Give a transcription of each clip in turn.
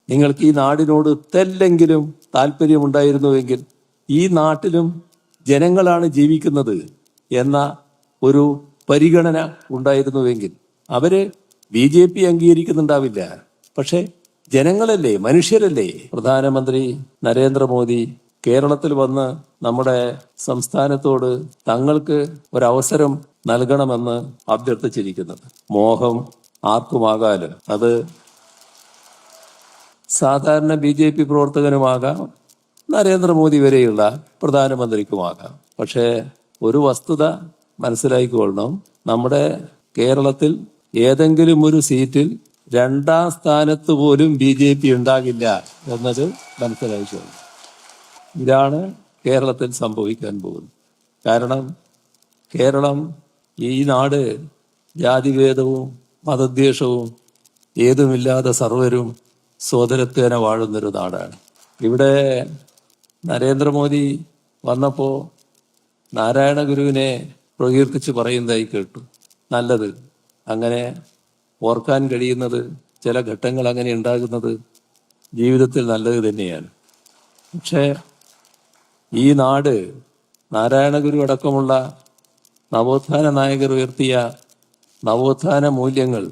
നിങ്ങൾക്ക് ഈ നാടിനോട് തെല്ലെങ്കിലും താല്പര്യമുണ്ടായിരുന്നുവെങ്കിൽ, ഈ നാട്ടിലും ജനങ്ങളാണ് ജീവിക്കുന്നത് എന്ന ഒരു പരിഗണന ഉണ്ടായിരുന്നുവെങ്കിൽ, അവര് BJP അംഗീകരിക്കുന്നുണ്ടാവില്ല. പക്ഷെ ജനങ്ങളല്ലേ, മനുഷ്യരല്ലേ. പ്രധാനമന്ത്രി നരേന്ദ്രമോദി കേരളത്തിൽ വന്ന് നമ്മുടെ സംസ്ഥാനത്തോട് തങ്ങൾക്ക് ഒരവസരം നൽകണമെന്ന് അഭ്യർത്ഥിച്ചിരിക്കുന്നത്. മോഹം ആർക്കുമാകാലോ. അത് സാധാരണ BJP പ്രവർത്തകനുമാകാം, നരേന്ദ്രമോദി വരെയുള്ള പ്രധാനമന്ത്രിക്കുമാകാം. പക്ഷേ ഒരു വസ്തുത മനസ്സിലാക്കിക്കൊള്ളണം, നമ്മുടെ കേരളത്തിൽ ഏതെങ്കിലും ഒരു സീറ്റിൽ 2ാം സ്ഥാനത്ത് പോലും BJP ഉണ്ടാകില്ല എന്നത് മനസ്സിലാക്കിക്കൊള്ളണം. ഇതാണ് കേരളത്തിൽ സംഭവിക്കാൻ പോകുന്നത്. കാരണം കേരളം, ഈ നാട് ജാതിഭേദവും മതദ്വേഷവും ഏതുമില്ലാതെ സർവരും സോദരത്വേന വാഴുന്നൊരു നാടാണ്. ഇവിടെ നരേന്ദ്രമോദി വന്നപ്പോൾ നാരായണ ഗുരുവിനെ പ്രകീർത്തിച്ച് പറയുന്നതായി കേട്ടു. നല്ലത്. അങ്ങനെ ഓർക്കാൻ കഴിയുന്നത്, ചില ഘട്ടങ്ങൾ അങ്ങനെ ഉണ്ടാകുന്നത് ജീവിതത്തിൽ നല്ലത് തന്നെയാണ്. പക്ഷേ ഈ നാട് നാരായണ ഗുരു അടക്കമുള്ള നവോത്ഥാന നായകർ ഉയർത്തിയ നവോത്ഥാന മൂല്യങ്ങൾ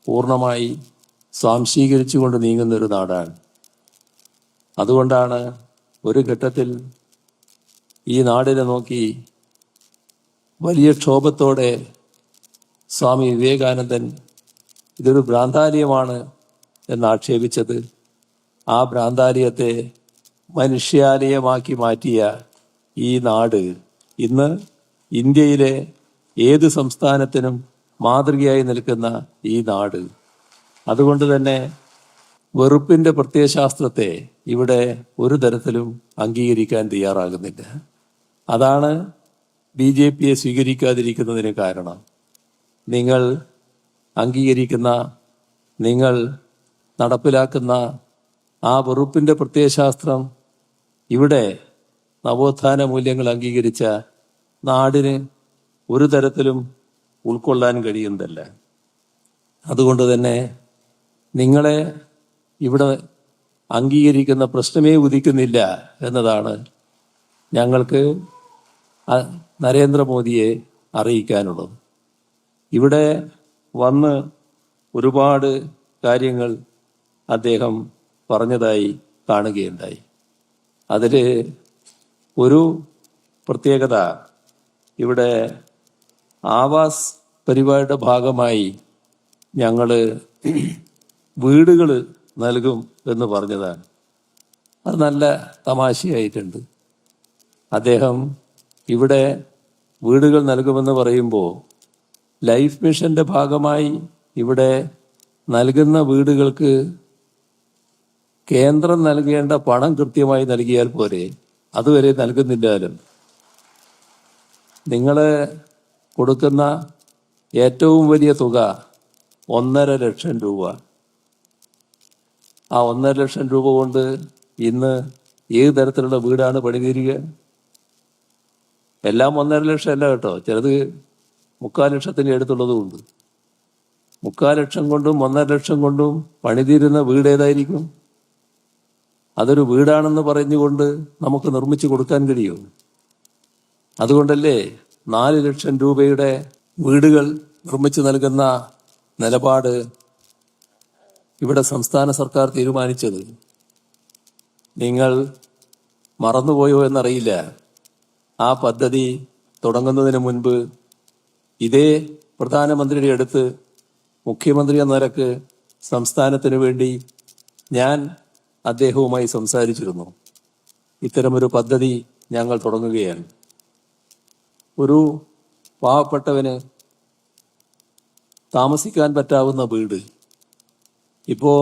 പൂർണ്ണമായി സ്വാംശീകരിച്ചുകൊണ്ട് നീങ്ങുന്ന ഒരു നാടാണ്. അതുകൊണ്ടാണ് ഒരു ഘട്ടത്തിൽ ഈ നാടിനെ നോക്കി വലിയ ക്ഷോഭത്തോടെ സ്വാമി വിവേകാനന്ദൻ ഇതൊരു ഭ്രാന്താലയമാണ് എന്നാക്ഷേപിച്ചത്. ആ ഭ്രാന്താലയത്തെ മനുഷ്യാലയമാക്കി മാറ്റിയ ഈ നാട് ഇന്ന് ഇന്ത്യയിലെ ഏത് സംസ്ഥാനത്തിനും മാതൃകയായി നിൽക്കുന്ന ഈ നാട്. അതുകൊണ്ട് തന്നെ വെറുപ്പിന്റെ പ്രത്യയശാസ്ത്രത്തെ ഇവിടെ ഒരു തരത്തിലും അംഗീകരിക്കാൻ തയ്യാറാകുന്നില്ല. അതാണ് BJPയെ സ്വീകരിക്കാതിരിക്കുന്നതിന് കാരണം. നിങ്ങൾ അംഗീകരിക്കുന്ന, നിങ്ങൾ നടപ്പിലാക്കുന്ന ആ വെറുപ്പിന്റെ പ്രത്യയശാസ്ത്രം ഇവിടെ നവോത്ഥാന മൂല്യങ്ങൾ അംഗീകരിച്ച നാടിന് ഒരു തരത്തിലും ഉൾക്കൊള്ളാൻ കഴിയുന്നതല്ല. അതുകൊണ്ട് തന്നെ നിങ്ങളെ ഇവിടെ അംഗീകരിക്കുന്ന പ്രശ്നമേ ഉദിക്കുന്നില്ല എന്നതാണ് ഞങ്ങൾക്ക് നരേന്ദ്രമോദിയെ അറിയിക്കാനുള്ളത്. ഇവിടെ വന്ന് ഒരുപാട് കാര്യങ്ങൾ അദ്ദേഹം പറഞ്ഞതായി കാണുകയുണ്ടായി. അതിൽ ഒരു പ്രത്യേകത, ഇവിടെ ആവാസ് പരിപാടിയുടെ ഭാഗമായി ഞങ്ങൾ വീടുകൾ നൽകും എന്ന് പറഞ്ഞതാണ്. അത് നല്ല തമാശയായിട്ടുണ്ട്. അദ്ദേഹം ഇവിടെ വീടുകൾ നൽകുമെന്ന് പറയുമ്പോൾ ലൈഫ് മിഷന്റെ ഭാഗമായി ഇവിടെ നൽകുന്ന വീടുകൾക്ക് കേന്ദ്രം നൽകേണ്ട പണം കൃത്യമായി നൽകിയാൽ പോരെ? അതുവരെ നൽകുന്നില്ലാലോ. നിങ്ങൾ കൊടുക്കുന്ന ഏറ്റവും വലിയ തുക 1.5 ലക്ഷം രൂപ. ആ 1.5 ലക്ഷം രൂപ കൊണ്ട് ഇന്ന് ഏത് തരത്തിലുള്ള വീടാണ് പണിതീരുക? എല്ലാം 1.5 ലക്ഷം അല്ല കേട്ടോ, ചിലത് 3/4 ലക്ഷത്തിന് അടുത്തുള്ളതുമുണ്ട്. 3/4 ലക്ഷം കൊണ്ടും 1.5 ലക്ഷം കൊണ്ടും പണിതീരുന്ന വീട് ഏതായിരിക്കും? അതൊരു വീടാണെന്ന് പറഞ്ഞുകൊണ്ട് നമുക്ക് നിർമ്മിച്ചു കൊടുക്കാൻ കഴിയും? അതുകൊണ്ടല്ലേ 4 ലക്ഷം രൂപയുടെ വീടുകൾ നിർമ്മിച്ചു നൽകുന്ന നിലപാട് ഇവിടെ സംസ്ഥാന സർക്കാർ തീരുമാനിച്ചത്. നിങ്ങൾ മറന്നുപോയോ എന്നറിയില്ല. ആ പദ്ധതി തുടങ്ങുന്നതിന് മുൻപ് ഇതേ പ്രധാനമന്ത്രിയുടെ അടുത്ത് മുഖ്യമന്ത്രി എന്ന നിലക്ക് സംസ്ഥാനത്തിന് വേണ്ടി ഞാൻ അദ്ദേഹവുമായി സംസാരിച്ചിരുന്നു. ഇത്തരമൊരു പദ്ധതി ഞങ്ങൾ തുടങ്ങുകയാണ്. ഒരു പാവപ്പെട്ടവന് താമസിക്കാൻ പറ്റാവുന്ന വീട്. ഇപ്പോൾ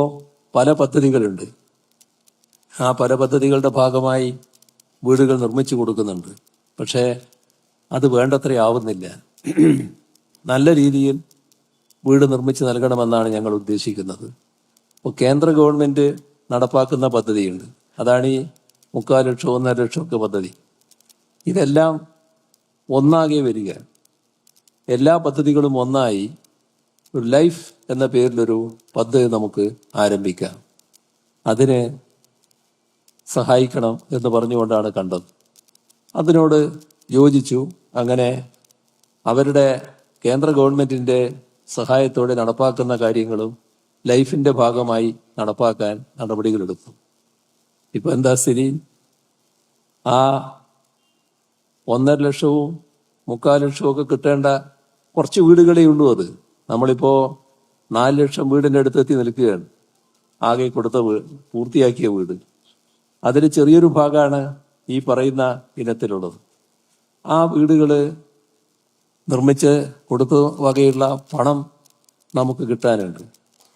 പല പദ്ധതികളുണ്ട്. ആ പല പദ്ധതികളുടെ ഭാഗമായി വീടുകൾ നിർമ്മിച്ചു കൊടുക്കുന്നുണ്ട്. പക്ഷേ അത് വേണ്ടത്ര ആവുന്നില്ല. നല്ല രീതിയിൽ വീട് നിർമ്മിച്ച് നൽകണമെന്നാണ് ഞങ്ങൾ ഉദ്ദേശിക്കുന്നത്. ഇപ്പോൾ കേന്ദ്ര ഗവൺമെൻറ് നടപ്പാക്കുന്ന പദ്ധതിയുണ്ട്. അതാണ് ഈ 3/4 ലക്ഷം 1.5 ലക്ഷം ഒക്കെ പദ്ധതി. ഇതെല്ലാം ഒന്നാകെ വരിക. എല്ലാ പദ്ധതികളും ഒന്നായി ഒരു ലൈഫ് എന്ന പേരിലൊരു പദ്ധതി നമുക്ക് ആരംഭിക്കാം. അതിന് സഹായിക്കണം എന്ന് പറഞ്ഞുകൊണ്ടാണ് കണ്ടത്. അതിനോട് യോജിച്ചു. അങ്ങനെ അവരുടെ കേന്ദ്ര ഗവൺമെൻറ്റിൻ്റെ സഹായത്തോടെ നടപ്പാക്കുന്ന കാര്യങ്ങളും ലൈഫിൻ്റെ ഭാഗമായി നടപ്പാക്കാൻ നടപടികളെടുത്തു. ഇപ്പോൾ എന്താ സ്ഥിതി? ആ 1.5 ലക്ഷവും 3/4 ലക്ഷവും ഒക്കെ കിട്ടേണ്ട കുറച്ച് വീടുകളേ ഉള്ളൂ. അത് നമ്മളിപ്പോൾ 4 ലക്ഷം വീടിൻ്റെ അടുത്തെത്തി നിൽക്കുകയാണ്. ആകെ കൊടുത്ത പൂർത്തിയാക്കിയ വീട് അതിൽ ചെറിയൊരു ഭാഗമാണ് ഈ പറയുന്ന ഇനത്തിലുള്ളത്. ആ വീടുകൾ നിർമ്മിച്ച് കൊടുത്ത വകയുള്ള പണം നമുക്ക് കിട്ടാനുണ്ട്.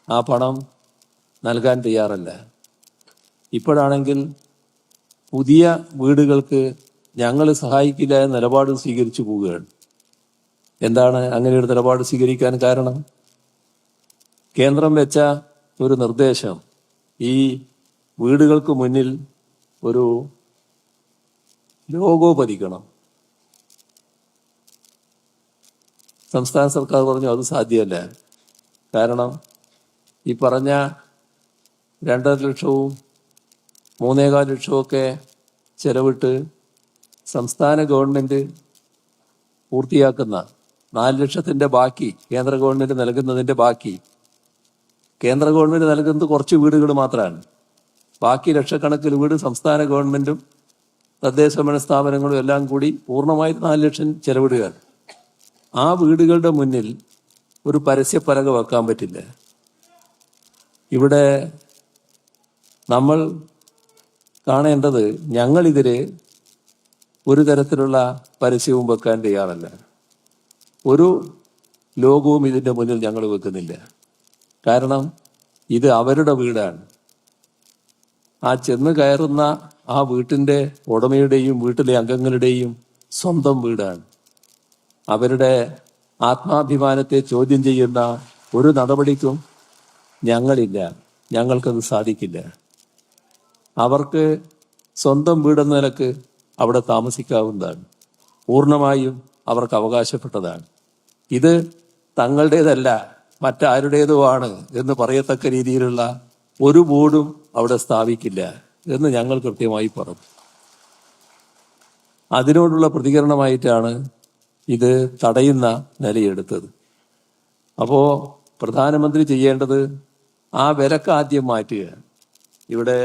ആ പണം നൽകാൻ തയ്യാറല്ല. ഇപ്പോഴാണെങ്കിൽ പുതിയ വീടുകൾക്ക് ഞങ്ങൾ സഹായിക്കില്ല എന്ന നിലപാട് സ്വീകരിച്ചു പോവുകയാണ്. എന്താണ് അങ്ങനെയൊരു നിലപാട് സ്വീകരിക്കാൻ കാരണം? കേന്ദ്രം വെച്ച ഒരു നിർദ്ദേശം ഈ വീടുകൾക്ക് മുന്നിൽ ഒരു ലോഗോ പതിക്കണം. സംസ്ഥാന സർക്കാർ പറഞ്ഞു അത് സാധ്യമല്ല. കാരണം ഈ പറഞ്ഞ 2.5 ലക്ഷവും 3.25 ലക്ഷവും ഒക്കെ ചെലവിട്ട് സംസ്ഥാന ഗവൺമെൻറ് പൂർത്തിയാക്കുന്ന 4 ലക്ഷത്തിൻ്റെ ബാക്കി കേന്ദ്ര ഗവൺമെൻറ് നൽകുന്നതിൻ്റെ ബാക്കി കേന്ദ്ര ഗവൺമെൻറ് നൽകുന്നത് കുറച്ച് വീടുകൾ മാത്രമാണ്. ബാക്കി ലക്ഷക്കണക്കിന് വീട് സംസ്ഥാന ഗവൺമെൻറ്റും തദ്ദേശഭരണ സ്ഥാപനങ്ങളും എല്ലാം കൂടി പൂർണ്ണമായി 4 ലക്ഷം ചെലവിടുകയാണ്. ആ വീടുകളുടെ മുന്നിൽ ഒരു പരസ്യപ്പലക വെക്കാൻ പറ്റില്ല. ഇവിടെ നമ്മൾ കാണേണ്ടത്, ഞങ്ങളിതിൽ ഒരു തരത്തിലുള്ള പരസ്യവും വെക്കാൻ തയ്യാറല്ല. ഒരു ലോഗോവും ഇതിൻ്റെ മുന്നിൽ ഞങ്ങൾ വെക്കുന്നില്ല. കാരണം ഇത് അവരുടെ വീടാണ്. ആ ചെന്ന് കയറുന്ന ആ വീട്ടിൻ്റെ ഉടമയുടെയും വീട്ടിലെ അംഗങ്ങളുടെയും സ്വന്തം വീടാണ്. അവരുടെ ആത്മാഭിമാനത്തെ ചോദ്യം ചെയ്യുന്ന ഒരു നടപടിക്കും ഞങ്ങളില്ല. ഞങ്ങൾക്കത് സാധിക്കില്ല. അവർക്ക് സ്വന്തം വീടെന്ന നിലക്ക് അവിടെ താമസിക്കാവുന്നതാണ്. പൂർണ്ണമായും അവർക്ക് അവകാശപ്പെട്ടതാണ്. ഇത് തങ്ങളുടേതല്ല മറ്റാരുടേതുമാണ് എന്ന് പറയത്തക്ക രീതിയിലുള്ള ഒരു ബോർഡും അവിടെ സ്ഥാപിക്കില്ല എന്ന് ഞങ്ങൾ കൃത്യമായി പറഞ്ഞു. അതിനോടുള്ള പ്രതികരണമായിട്ടാണ് ഇത് തടയുന്ന നിലയെടുത്തത്. അപ്പോൾ പ്രധാനമന്ത്രി ചെയ്യേണ്ടത് ആ വിലക്ക് ആദ്യം മാറ്റുക. ഇവിടെ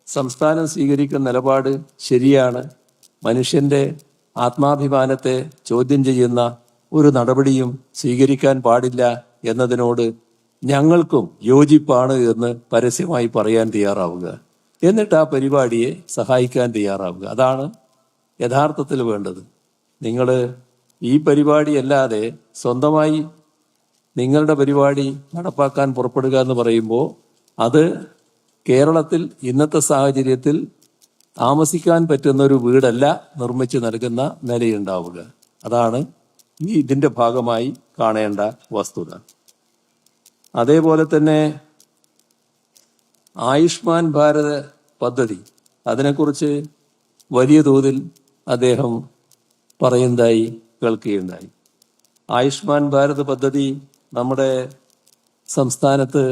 സംസ്ഥാനം സ്വീകരിക്കുന്ന നിലപാട് ശരിയാണ്. മനുഷ്യൻ്റെ ആത്മാഭിമാനത്തെ ചോദ്യം ചെയ്യുന്ന ഒരു നടപടിയും സ്വീകരിക്കാൻ പാടില്ല എന്നതിനോട് ഞങ്ങൾക്കും യോജിപ്പാണ് എന്ന് പരസ്യമായി പറയാൻ തയ്യാറാവുക. എന്നിട്ട് ആ പരിപാടിയെ സഹായിക്കാൻ തയ്യാറാവുക. അതാണ് യഥാർത്ഥത്തിൽ വേണ്ടത്. നിങ്ങൾ ഈ പരിപാടി അല്ലാതെ സ്വന്തമായി നിങ്ങളുടെ പരിപാടി നടപ്പാക്കാൻ പുറപ്പെടുക എന്ന് പറയുമ്പോൾ അത് കേരളത്തിൽ ഇന്നത്തെ സാഹചര്യത്തിൽ താമസിക്കാൻ പറ്റുന്ന ഒരു വീടല്ല നിർമ്മിച്ച് നൽകുന്ന നിലയുണ്ടാവുക. അതാണ് ഇതിൻ്റെ ഭാഗമായി കാണേണ്ട വസ്തുത. അതേപോലെ തന്നെ ആയുഷ്മാൻ ഭാരത് പദ്ധതി, അതിനെക്കുറിച്ച് വലിയ തോതിൽ അദ്ദേഹം പറയുന്നതായി കേൾക്കുകയുണ്ടായി. ആയുഷ്മാൻ ഭാരത് പദ്ധതി നമ്മുടെ സംസ്ഥാനത്ത്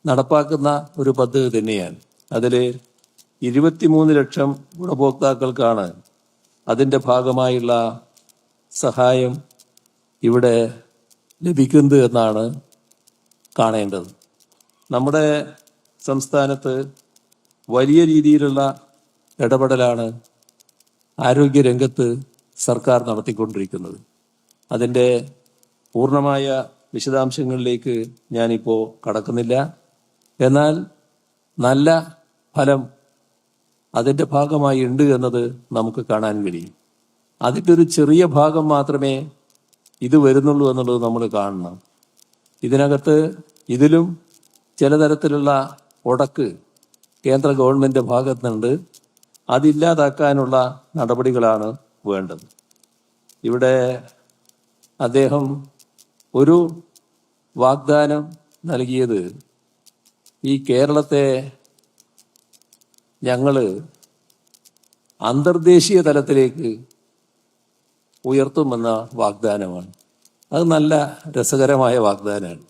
നടപ്പാക്കുന്ന ഒരു പദ്ധതി തന്നെയാണ്. അതിൽ 23 ലക്ഷം ഗുണഭോക്താക്കൾക്കാണ് അതിൻ്റെ ഭാഗമായുള്ള സഹായം ഇവിടെ ലഭിക്കുന്നത് എന്നാണ് കാണേണ്ടത്. നമ്മുടെ സംസ്ഥാനത്ത് വലിയ രീതിയിലുള്ള ഇടപെടലാണ് ആരോഗ്യരംഗത്ത് സർക്കാർ നടത്തിക്കൊണ്ടിരിക്കുന്നത്. അതിൻ്റെ പൂർണ്ണമായ വിശദാംശങ്ങളിലേക്ക് ഞാനിപ്പോൾ കടക്കുന്നില്ല. എന്നാൽ നല്ല ഫലം അതിൻ്റെ ഭാഗമായി ഉണ്ട് എന്നത് നമുക്ക് കാണാൻ കഴിയും. അതിൻ്റെ ഒരു ചെറിയ ഭാഗം മാത്രമേ ഇത് വരുന്നുള്ളൂ എന്നുള്ളത് നമ്മൾ കാണണം. ഇതിനകത്ത് ഇതിലും ചില തരത്തിലുള്ള ഉടക്ക് കേന്ദ്ര ഗവൺമെൻറ് ഭാഗത്തുനിന്നുണ്ട്. അതില്ലാതാക്കാനുള്ള നടപടികളാണ് വേണ്ടത്. ഇവിടെ അദ്ദേഹം ഒരു വാഗ്ദാനം നൽകിയത്, ഈ കേരളത്തെ ഞങ്ങൾ അന്തർദേശീയ തലത്തിലേക്ക് ഉയർത്തുമെന്ന വാഗ്ദാനമാണ്. അത് നല്ല രസകരമായ വാഗ്ദാനമാണ്.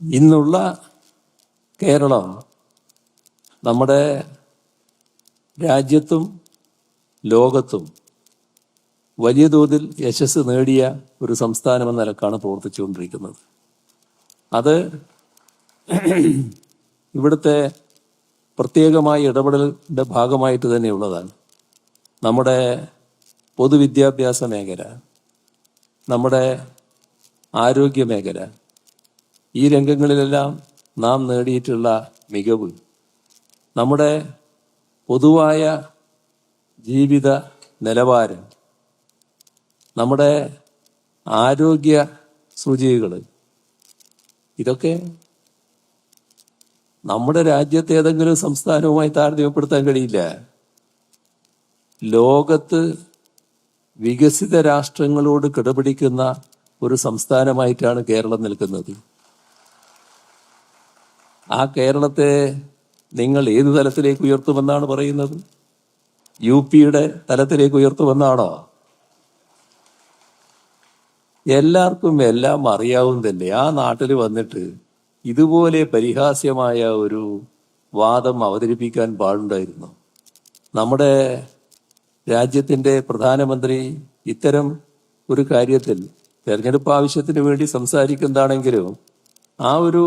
ഇന്നുള്ള കേരളം നമ്മുടെ രാജ്യത്തും ലോകത്തും വലിയ തോതിൽ യശസ് നേടിയ ഒരു സംസ്ഥാനമെന്ന നിലക്കാണ് പ്രവർത്തിച്ചുകൊണ്ടിരിക്കുന്നത്. അത് ഇവിടുത്തെ പ്രത്യേകമായ ഇടപെടലിൻ്റെ ഭാഗമായിട്ട് തന്നെയുള്ളതാണ്. നമ്മുടെ പൊതുവിദ്യാഭ്യാസ മേഖല, നമ്മുടെ ആരോഗ്യ മേഖല, ഈ രംഗങ്ങളിലെല്ലാം നാം നേടിയിട്ടുള്ള മികവ് നമ്മുടെ പൊതുവായ ജീവിത നിലവാരം, നമ്മുടെ ആരോഗ്യ സൂചികകൾ, ഇതൊക്കെ നമ്മുടെ രാജ്യത്തെ ഏതെങ്കിലും സംസ്ഥാനവുമായി താരതമ്യപ്പെടുത്താൻ കഴിയില്ല. ലോകത്ത് വികസിത രാഷ്ട്രങ്ങളോട് കിടപിടിക്കുന്ന ഒരു സംസ്ഥാനമായിട്ടാണ് കേരളം നിൽക്കുന്നത്. ആ കേരളത്തെ നിങ്ങൾ ഏത് തലത്തിലേക്ക് ഉയർത്തുമെന്നാണ് പറയുന്നത്? UPയുടെ തലത്തിലേക്ക് ഉയർത്തുമെന്നാണോ? എല്ലാവർക്കും എല്ലാം അറിയാവുന്നതല്ലേ. ആ നാട്ടിൽ വന്നിട്ട് ഇതുപോലെ പരിഹാസ്യമായ ഒരു വാദം അവതരിപ്പിക്കാൻ പാടുണ്ടായിരുന്നു. നമ്മുടെ രാജ്യത്തിൻ്റെ പ്രധാനമന്ത്രി ഇത്തരം ഒരു കാര്യത്തിൽ തെരഞ്ഞെടുപ്പ് ആവശ്യത്തിന് വേണ്ടി സംസാരിക്കുന്നതാണെങ്കിലും ആ ഒരു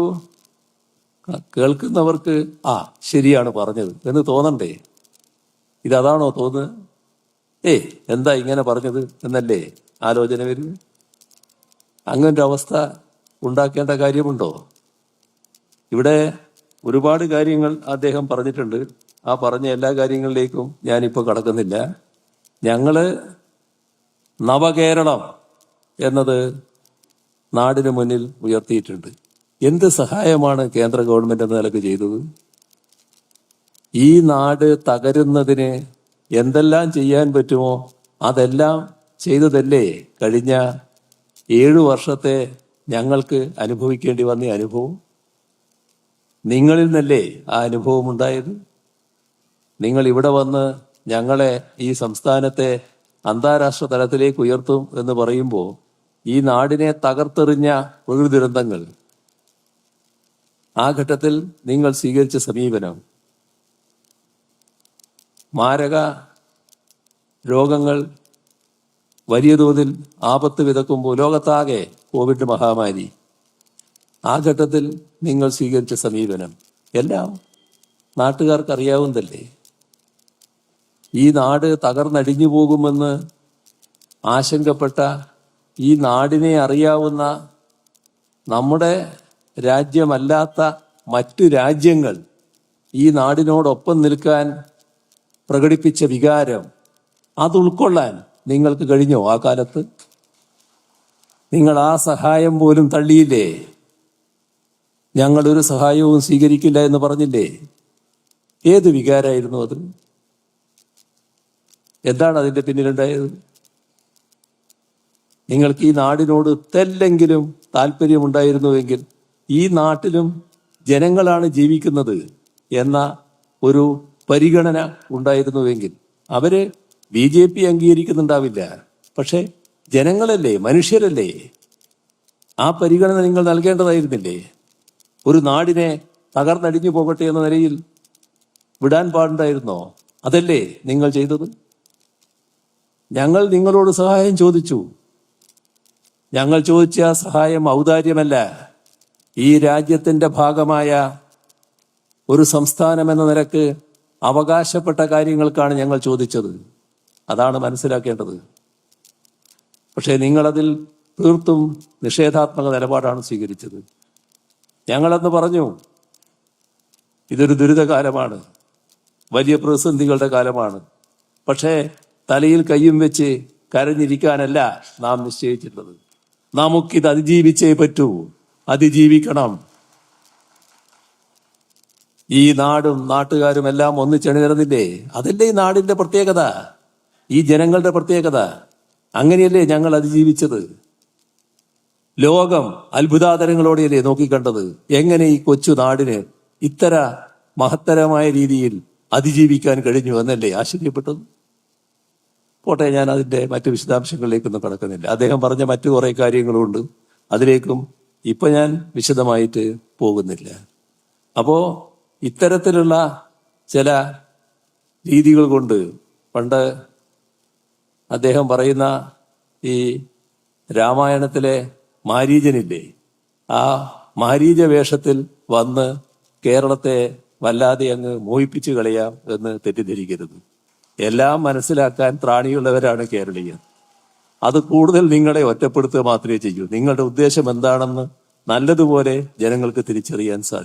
കേൾക്കുന്നവർക്ക് ശരിയാണ് പറഞ്ഞത് എന്ന് തോന്നണ്ടേ? ഇതതാണോ തോന്നുന്നത്? എന്താ ഇങ്ങനെ പറഞ്ഞത് എന്നല്ലേ ആലോചന വരും. അങ്ങനൊരു അവസ്ഥ ഉണ്ടാക്കേണ്ട കാര്യമുണ്ടോ? ഇവിടെ ഒരുപാട് കാര്യങ്ങൾ അദ്ദേഹം പറഞ്ഞിട്ടുണ്ട്. ആ പറഞ്ഞ എല്ലാ കാര്യങ്ങളിലേക്കും ഞാനിപ്പോൾ കടക്കുന്നില്ല. ഞങ്ങള് നവകേരളം എന്നത് നാടിന് മുന്നിൽ ഉയർത്തിയിട്ടുണ്ട്. എന്ത് സഹായമാണ് കേന്ദ്ര ഗവൺമെന്റ് എന്ന നിലക്ക് ചെയ്തത്? ഈ നാട് തകരുന്നതിന് എന്തെല്ലാം ചെയ്യാൻ പറ്റുമോ അതെല്ലാം ചെയ്തതല്ലേ കഴിഞ്ഞ 7 വർഷത്തെ ഞങ്ങൾക്ക് അനുഭവിക്കേണ്ടി വന്ന അനുഭവം? നിങ്ങളിൽ നിന്നല്ലേ ആ അനുഭവം ഉണ്ടായത്? നിങ്ങൾ ഇവിടെ വന്ന് ഞങ്ങളെ ഈ സംസ്ഥാനത്തെ അന്താരാഷ്ട്ര തലത്തിലേക്ക് ഉയർത്തും എന്ന് പറയുമ്പോൾ ഈ നാടിനെ തകർത്തെറിഞ്ഞ പ്രകൃതി ദുരന്തങ്ങൾ, ആ ഘട്ടത്തിൽ നിങ്ങൾ സ്വീകരിച്ച സമീപനം, മാരക രോഗങ്ങൾ വലിയ തോതിൽ ആപത്ത് വിതക്കുമ്പോൾ ലോകത്താകെ കോവിഡ് മഹാമാരി, ആ ഘട്ടത്തിൽ നിങ്ങൾ സ്വീകരിച്ച സമീപനം എല്ലാം നാട്ടുകാർക്ക് അറിയാവുന്നതല്ലേ. ഈ നാട് തകർന്നടിഞ്ഞു പോകുമെന്ന് ആശങ്കപ്പെട്ട, ഈ നാടിനെ അറിയാവുന്ന നമ്മുടെ രാജ്യമല്ലാത്ത മറ്റു രാജ്യങ്ങൾ ഈ നാടിനോടൊപ്പം നിൽക്കാൻ പ്രകടിപ്പിച്ച വികാരം, അത് ഉൾക്കൊള്ളാൻ നിങ്ങൾക്ക് കഴിഞ്ഞോ? ആ കാലത്ത് നിങ്ങൾ ആ സഹായം പോലും തള്ളിയില്ലേ? ഞങ്ങളൊരു സഹായവും സ്വീകരിക്കില്ല എന്ന് പറഞ്ഞില്ലേ? ഏത് വികാരമായിരുന്നു അത്? എന്താണ് അതിൻ്റെ പിന്നിലുണ്ടായത്? നിങ്ങൾക്ക് ഈ നാടിനോട് തെല്ലെങ്കിലും താല്പര്യമുണ്ടായിരുന്നുവെങ്കിൽ, ഈ നാട്ടിലും ജനങ്ങളാണ് ജീവിക്കുന്നത് എന്ന ഒരു പരിഗണന ഉണ്ടായിരുന്നുവെങ്കിൽ, അവര് BJP അംഗീകരിക്കുന്നുണ്ടാവില്ല, പക്ഷെ ജനങ്ങളല്ലേ, മനുഷ്യരല്ലേ, ആ പരിഗണന നിങ്ങൾ നൽകേണ്ടതായിരുന്നില്ലേ? ഒരു നാടിനെ തകർന്നടിഞ്ഞു പോകട്ടെ എന്ന നിലയിൽ വിടാൻ പാടുണ്ടായിരുന്നോ? അതല്ലേ നിങ്ങൾ ചെയ്തത്? ഞങ്ങൾ നിങ്ങളോട് സഹായം ചോദിച്ചു. ഞങ്ങൾ ചോദിച്ച സഹായം ഔദാര്യമല്ല, ഈ രാജ്യത്തിൻ്റെ ഭാഗമായ ഒരു സംസ്ഥാനം എന്ന നിലക്ക് അവകാശപ്പെട്ട കാര്യങ്ങൾക്കാണ് ഞങ്ങൾ ചോദിച്ചത്. അതാണ് മനസ്സിലാക്കേണ്ടത്. പക്ഷേ നിങ്ങളതിൽ തീർത്തും നിഷേധാത്മക നിലപാടാണ് സ്വീകരിച്ചത്. ഞങ്ങളന്ന് പറഞ്ഞു, ഇതൊരു ദുരിതകാലമാണ്, വലിയ പ്രതിസന്ധികളുടെ കാലമാണ്, പക്ഷേ തലയിൽ കയ്യും വെച്ച് കരഞ്ഞിരിക്കാനല്ല നാം നിശ്ചയിച്ചിട്ടുള്ളത്. നമുക്കിത് അതിജീവിച്ചേ പറ്റൂ, അതിജീവിക്കണം. ഈ നാടും നാട്ടുകാരും എല്ലാം ഒന്നിച്ചണിനിരന്നില്ലേ? അതല്ലേ ഈ നാടിന്റെ പ്രത്യേകത, ഈ ജനങ്ങളുടെ പ്രത്യേകത. അങ്ങനെയല്ലേ ഞങ്ങൾ അതിജീവിച്ചത്. ലോകം അത്ഭുതാതരങ്ങളോടെയല്ലേ നോക്കിക്കണ്ടത്. എങ്ങനെ ഈ കൊച്ചു നാടിന് ഇത്തര മഹത്തരമായ രീതിയിൽ അതിജീവിക്കാൻ കഴിഞ്ഞു എന്നല്ലേ ആശ്ചര്യപ്പെട്ടത്. പോട്ടെ, ഞാൻ അതിൻ്റെ മറ്റു വിശദാംശങ്ങളിലേക്കൊന്നും കടക്കുന്നില്ല. അദ്ദേഹം പറഞ്ഞ മറ്റു കുറേ കാര്യങ്ങളുണ്ട്, അതിലേക്കും ഇപ്പൊ ഞാൻ വിശദമായിട്ട് പോകുന്നില്ല. അപ്പോ ഇത്തരത്തിലുള്ള ചില രീതികൾ കൊണ്ട് പണ്ട് അദ്ദേഹം പറയുന്ന ഈ രാമായണത്തിലെ മാരീചനില്ലേ, ആ മാരീച വേഷത്തിൽ വന്ന് കേരളത്തെ വല്ലാതെ അങ്ങ് മോഹിപ്പിച്ചു കളയാം എന്ന് തെറ്റിദ്ധരിക്കരുത്. എല്ലാം മനസ്സിലാക്കാൻ ത്രാണിയുള്ളവരാണ് കേരളീയർ. അത് കൂടുതൽ നിങ്ങളെ ഒറ്റപ്പെടുത്തുക മാത്രമേ ചെയ്യൂ. നിങ്ങളുടെ ഉദ്ദേശം എന്താണെന്ന് നല്ലതുപോലെ ജനങ്ങൾക്ക് തിരിച്ചറിയാൻ സാധിക്കും.